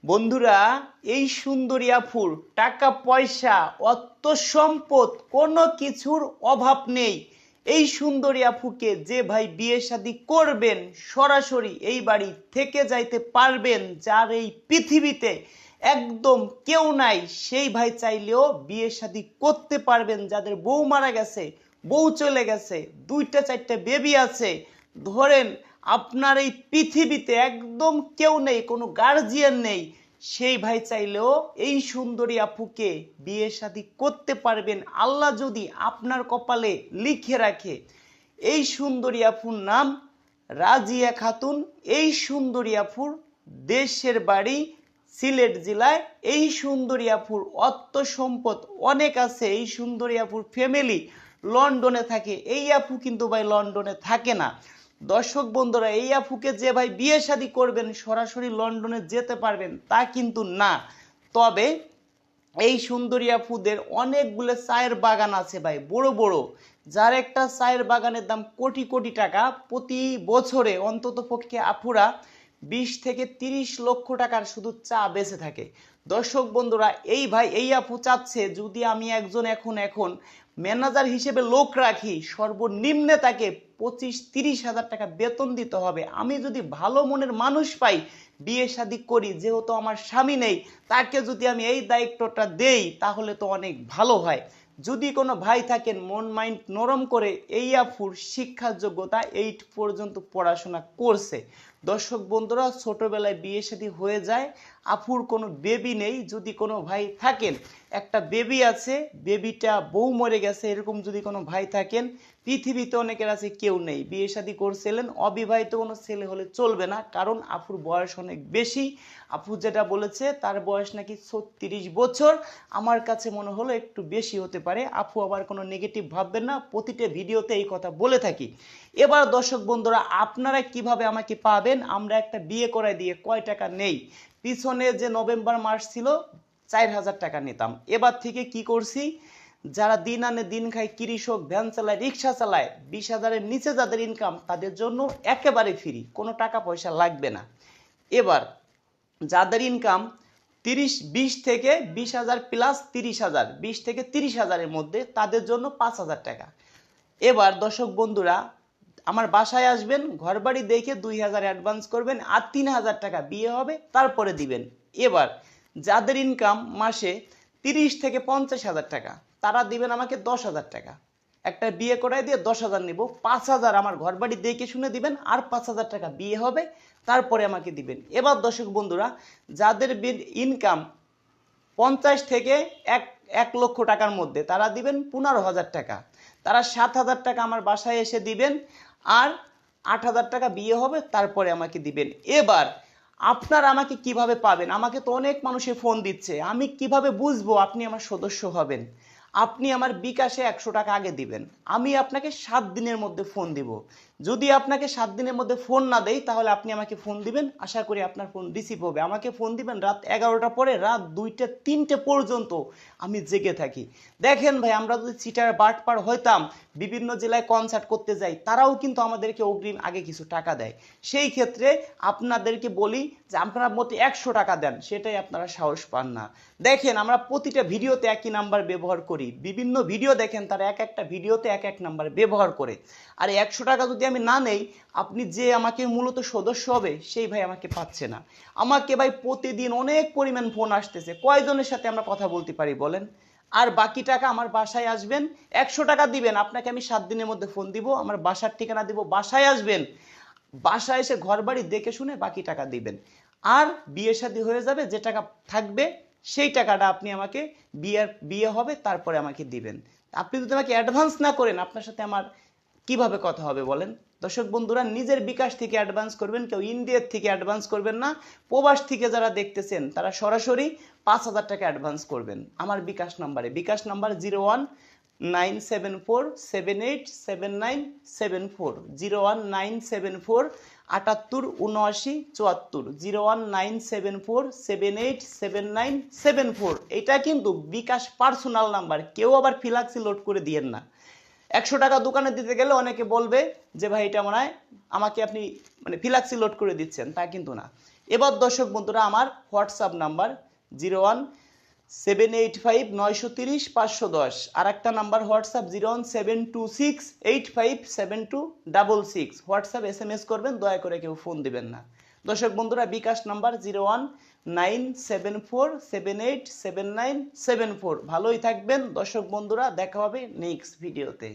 বন্ধুরা, এই সুন্দরী আফুর টাকা পয়সা অর্থ সম্পদ কোনো কিছুর অভাব নেই। এই সুন্দরী আফুকে যে ভাই বিয়ে শাদী করবেন সরাসরি এই বাড়ি থেকে যাইতে পারবেন, যার এই পৃথিবীতে একদম কেউ নাই, সেই ভাই চাইলেও বিয়ে শাদী করতে পারবেন। যাদের বউ মারা গেছে, বউ চলে গেছে, দুইটা চারটা বেবি আছে, ধরেন আপনার এই পৃথিবীতে একদম কেউ নেই, কোনো গার্জিয়ান নেই, সেই ভাই চাইলেও এই সুন্দরী আপুকে বিয়ে শাদী করতে পারবেন, আল্লাহ যদি আপনার কপালে লিখে রাখে। এই সুন্দরী আপুর নাম রাজিয়া খাতুন। এই সুন্দরী আপুর দেশের বাড়ি সিলেট জেলায়। এই সুন্দরী আপুর অর্থ সম্পদ অনেক আছে। এই সুন্দরী আপুর ফ্যামিলি লন্ডনে থাকে। এই আপু কিন্তু ভাই লন্ডনে থাকে না। দর্শক বন্ধুরা, এই আপুকে যে ভাই বিয়ে শাদী করবেন সরাসরি লন্ডনে যেতে পারবেন তা কিন্তু না। তবে এই সুন্দরী আপুদের অনেকগুলো চায়ের বাগান আছে ভাই, বড় বড়, যার একটা চায়ের বাগানের দাম কোটি কোটি টাকা। প্রতি বছরে অন্তত পক্ষে আপুরা 20 থেকে 30 লক্ষ টাকার শুধু চা বেঁচে থাকে। দর্শক বন্ধুরা, এই ভাই এই আপু চাচ্ছে যদি আমি একজন এখন ম্যানেজার হিসেবে লোক রাখি, সর্বনিম্নে তাকে 25-30 হাজার টাকা বেতন দিতে হবে। আমি যদি ভালো মনের মানুষ পাই, বিয়ে শাদী করি, যেহেতু আমার স্বামী নেই, তাকে যদি আমি এই দায়িত্বটা দেই তাহলে তো অনেক ভালো হয়। যদি কোনো ভাই থাকেন মন মাইন্ড নরম করে, এই আফুর শিক্ষার যোগ্যতা 8 পর্যন্ত পড়াশোনা করছে। দর্শক বন্ধুরা, ছোটবেলায় বিয়ে শাদী হয়ে যায়, আফুর কোনো বেবি নেই। যদি কোনো ভাই থাকেন, একটা বেবি আছে, বেবিটা বউ মরে গেছে, এরকম যদি কোনো ভাই থাকেন, পৃথিবীতে অনেকের আছে, কেউ নেই, বিয়ে শাদী করছিলেন, অবিবাহিত কোনো ছেলে হলে চলবে না, কারণ আফুর বয়স অনেক বেশি। আপু যেটা বলেছে তার বয়স নাকি 36 বছর। আমার কাছে মনে হলো একটু বেশি হতে পারে। আপু আবার কোনো নেগেটিভ ভাববেন না, প্রতিটা ভিডিওতে এই কথা বলে থাকি। এবার দর্শক বন্ধুরা, আপনারা কিভাবে আমাকে পাবেন? আমরা একটা বিয়ে করাই দিয়ে কয় টাকা নেই। পিছনে যে নভেম্বর মাস ছিল 4000 টাকা নিতাম। এবার থেকে কি করছি, যারা দিন আনে দিন খায়, কৃষক, ভ্যান চালায়, রিক্সা চালায়, 20,000-এর নিচে যাদের ইনকাম তাদের জন্য একেবারে ফ্রি, কোনো টাকা পয়সা লাগবে না। এবার যাদের ইনকাম 20 থেকে 20,000 প্লাস 30,000, 20 থেকে 30,000-এর মধ্যে, তাদের জন্য 5,000 টাকা। এবার দর্শক বন্ধুরা, আমার বাসায় আসবেন, ঘর বাড়ি দেখে 2,000 অ্যাডভান্স করবেন, আর 3,000 টাকা বিয়ে হবে তারপরে দিবেন। এবার যাদের ইনকাম মাসে 30 থেকে 50,000 টাকা, তারা দিবেন আমাকে 10,000 টাকা। একটা বিয়ে করাই দিয়ে 10,000 নিব, 5,000 আমার ঘর বাড়ি দেখে শুনে দিবেন, আর 5,000 টাকা বিয়ে হবে তারপরে আমাকে দিবেন। এবার দর্শক বন্ধুরা, যাদের ইনকাম 50 থেকে 1 লক্ষ টাকার মধ্যে, তারা দিবেন 15,000 টাকা। তারা 7,000 টাকা আমার বাসায় এসে দিবেন, আর 8,000 টাকা বিয়ে হবে তারপরে আমাকে দিবেন। এবার আপনারা আমাকে কিভাবে পাবেন? আমাকে তো অনেক মানুষে ফোন দিচ্ছে, আমি কিভাবে বুঝবো আপনি আমার সদস্য হবেন? আপনি আমার বিকাশে 100 টাকা আগে দিবেন, আমি আপনাকে 7 দিনের মধ্যে ফোন দিব। যদি আপনাকে 7 দিনের মধ্যে ফোন না দেই, তাহলে আপনি আমাকে ফোন দিবেন, আশা করি আপনার ফোন রিসিভ হবে। আমাকে ফোন দিবেন রাত 11টা পরে, রাত 2টা 3টে পর্যন্ত আমি জেগে থাকি। দেখেন ভাই, আমরা যদি চিটার বাটপার হইতাম, বিভিন্ন জেলায় কনসার্ট করতে যাই, তারাও কিন্তু আমাদেরকে অগ্রিম আগে কিছু টাকা দেয়। সেই ক্ষেত্রে আপনাদেরকে বলি যে আপনারা মতে 100 টাকা দেন, সেটাই আপনারা সাহস পান না। দেখেন, আমরা প্রতিটা ভিডিওতে একই নাম্বার ব্যবহার করি, বিভিন্ন ভিডিও দেখেন তারা একটা ভিডিওতে এক নাম্বার ব্যবহার করে। আর 100 টাকা যদি আমি না নেই, আপনি যে আমাকে মূলত সদস্য হবে সেই ভাই আমাকে পাচ্ছে না। আমাকে ভাই প্রতিদিন অনেক পরিমাণ ফোন আসতেছে, কয়জনের সাথে আমরা কথা বলতে পারি বলেন? আর বাকি টাকা আমার বাসায় আসবেন, 100 টাকা দিবেন, আপনাকে আমি 7 দিনের মধ্যে ফোন দিব, আমার বাসার ঠিকানা দিব, বাসায় আসবেন, বাসায় এসে ঘর বাড়ি দেখে শুনে বাকি টাকা দিবেন। আর বিয়ে শাদী হয়ে যাবে, যে টাকা থাকবে সেই টাকাটা আপনি আমাকে বিয়ে হবে তারপরে আমাকে দিবেন। আপনি যদি আমাকে অ্যাডভান্স না করেন, আপনার সাথে আমার কিভাবে কথা হবে বলেন? দর্শক বন্ধুরা, নিজের বিকাশ থেকে অ্যাডভান্স করবেন, কেউ ইন্ডিয়ার থেকে অ্যাডভান্স করবেন না। প্রবাস থেকে যারা দেখতেছেন তারা সরাসরি 5,000 টাকা অ্যাডভান্স করবেন আমার বিকাশ নাম্বারে। বিকাশ নাম্বার 01974787974, 01974787974, 01974787974। এটা কিন্তু বিকাশ পার্সোনাল নাম্বার, কেউ আবার ফিলাক্সি লোড করে দিয়েন না। 100 টাকা দোকানে দিতে গেলে অনেকে বলবে যে ভাই এটা মনে হয় আমাকে আপনি মানে ফিলাক্সি লোড করে দিচ্ছেন, তা কিন্তু না। এবার দর্শক বন্ধুরা আমার হোয়াটসঅ্যাপ নাম্বার 01785930510, আর একটা নাম্বার হোয়াটসঅ্যাপ 01726857266। হোয়াটসঅ্যাপ SMS করবেন, দয়া করে কেউ ফোন দিবেন না। দর্শক বন্ধুরা বিকাশ নাম্বার 01974787974। ভালোই থাকবেন দর্শক বন্ধুরা, দেখা হবে নেক্সট ভিডিওতে।